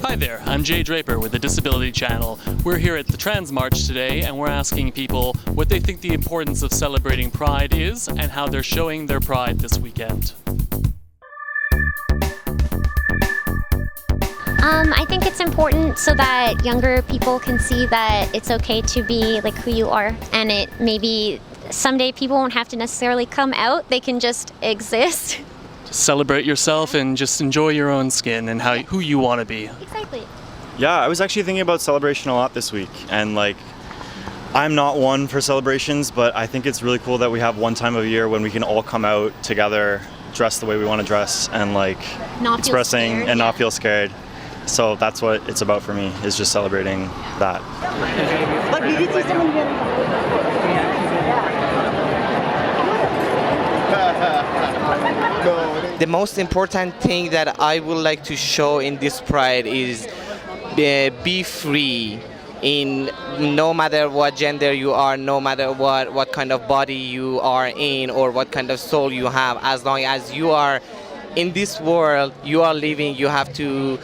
Hi there, I'm Jay Draper with the Disability Channel. We're here at the Trans March today and we're asking people what they think the importance of celebrating Pride is and how they're showing their pride this weekend. I think it's important so that younger people can see that it's okay to be like who you are, and it maybe someday people won't have to necessarily come out, they can just exist. Just celebrate yourself and just enjoy your own skin and who you want to be. Exactly. Yeah, I was actually thinking about celebration a lot this week, and I'm not one for celebrations, but I think it's really cool that we have one time of year when we can all come out together, dress the way we want to dress, and not expressing feel scared, and not feel scared. So that's what it's about for me, is just celebrating that. The most important thing that I would like to show in this Pride is be free in no matter what gender you are, no matter what kind of body you are in or what kind of soul you have. As long as you are in this world, you are living, you have to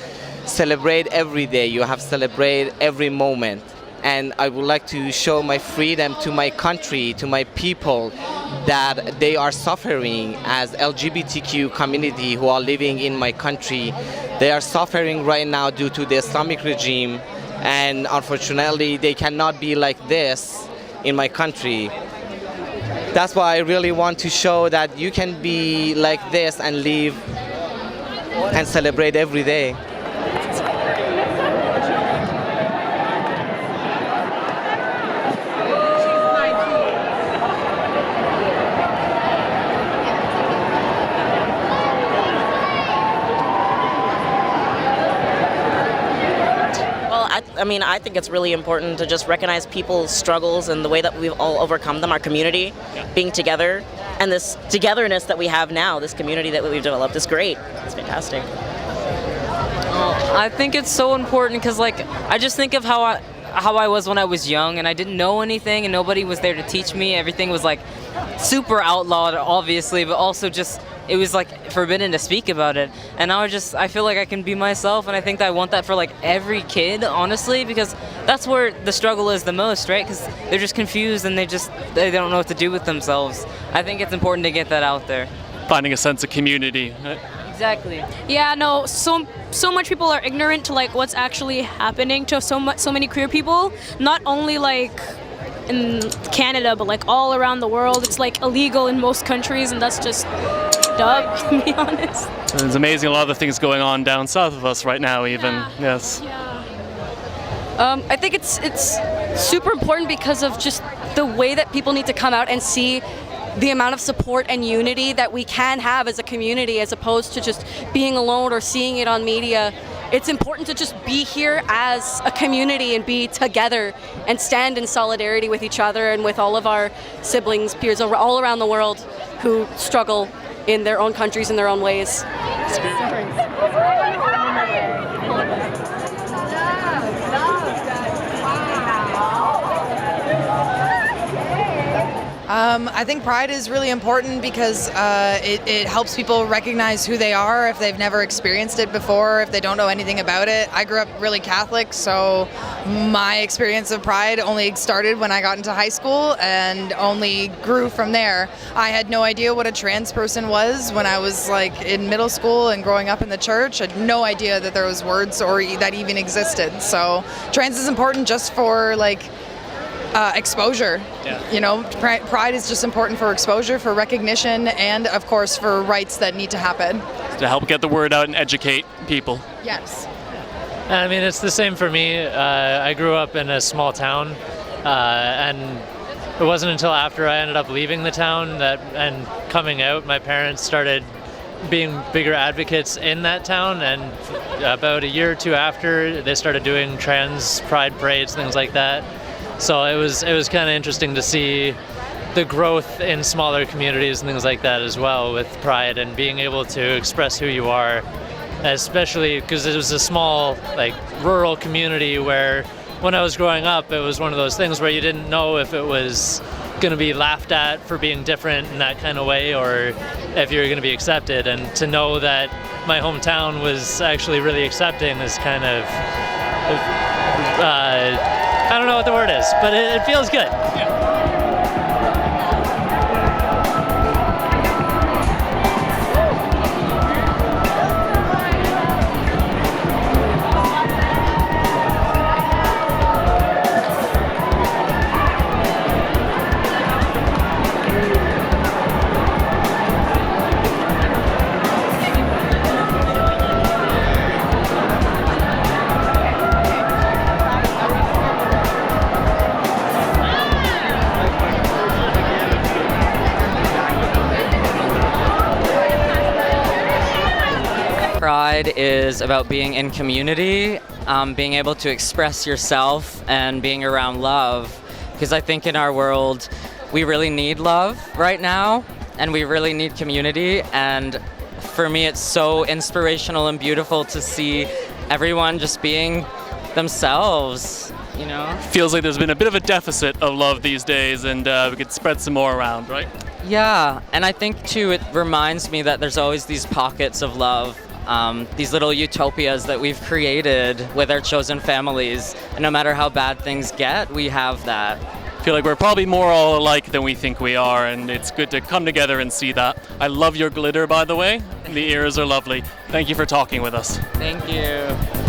celebrate every day, you have to celebrate every moment. And I would like to show my freedom to my country, to my people, that they are suffering as LGBTQ community who are living in my country. They are suffering right now due to the Islamic regime, and unfortunately they cannot be like this in my country. That's why I really want to show that you can be like this and live and celebrate every day. I think it's really important to just recognize people's struggles and the way that we've all overcome them, our community, being together, and this togetherness that we have now, this community that we've developed is great. It's fantastic. I think it's so important because I just think of how I was when I was young and I didn't know anything and nobody was there to teach me. Everything was super outlawed, obviously, but also just it was forbidden to speak about it. And now I feel like I can be myself, and I think that I want that for every kid, honestly, because that's where the struggle is the most, right? Because they're just confused and they don't know what to do with themselves. I think it's important to get that out there. Finding a sense of community. Exactly. Yeah, no, so much people are ignorant to what's actually happening to so many queer people, not only in Canada, but all around the world. It's illegal in most countries, and that's just dumb, to be honest. It's amazing, a lot of the things going on down south of us right now even. Yeah. Yes. Yeah. I think it's super important because of just the way that people need to come out and see the amount of support and unity that we can have as a community, as opposed to just being alone or seeing it on media. It's important to just be here as a community and be together and stand in solidarity with each other and with all of our siblings, peers all around the world who struggle in their own countries in their own ways. I think Pride is really important because it helps people recognize who they are if they've never experienced it before, if they don't know anything about it. I grew up really Catholic, so my experience of Pride only started when I got into high school and only grew from there. I had no idea what a trans person was when I was in middle school and growing up in the church. I had no idea that there was words or that even existed. So trans is important just for exposure. Yeah. Pride is just important for exposure, for recognition, and of course for rights that need to happen. To help get the word out and educate people. Yes. It's the same for me. I grew up in a small town, and it wasn't until after I ended up leaving the town and coming out, my parents started being bigger advocates in that town, and about a year or two after, they started doing trans pride parades, things like that. So it was kind of interesting to see the growth in smaller communities and things like that as well with Pride and being able to express who you are, especially because it was a small rural community where when I was growing up it was one of those things where you didn't know if it was going to be laughed at for being different in that kind of way, or if you're going to be accepted. And to know that my hometown was actually really accepting is kind of, I don't know what the word is, but it feels good. Pride is about being in community, being able to express yourself and being around love. Because I think in our world, we really need love right now, and we really need community. And for me, it's so inspirational and beautiful to see everyone just being themselves, you know? Feels like there's been a bit of a deficit of love these days, and we could spread some more around, right? Yeah, and I think too, it reminds me that there's always these pockets of love. These little utopias that we've created with our chosen families, and no matter how bad things get, we have that. I feel like we're probably more all alike than we think we are, and it's good to come together and see that. I love your glitter, by the way. The ears are lovely. Thank you for talking with us. Thank you.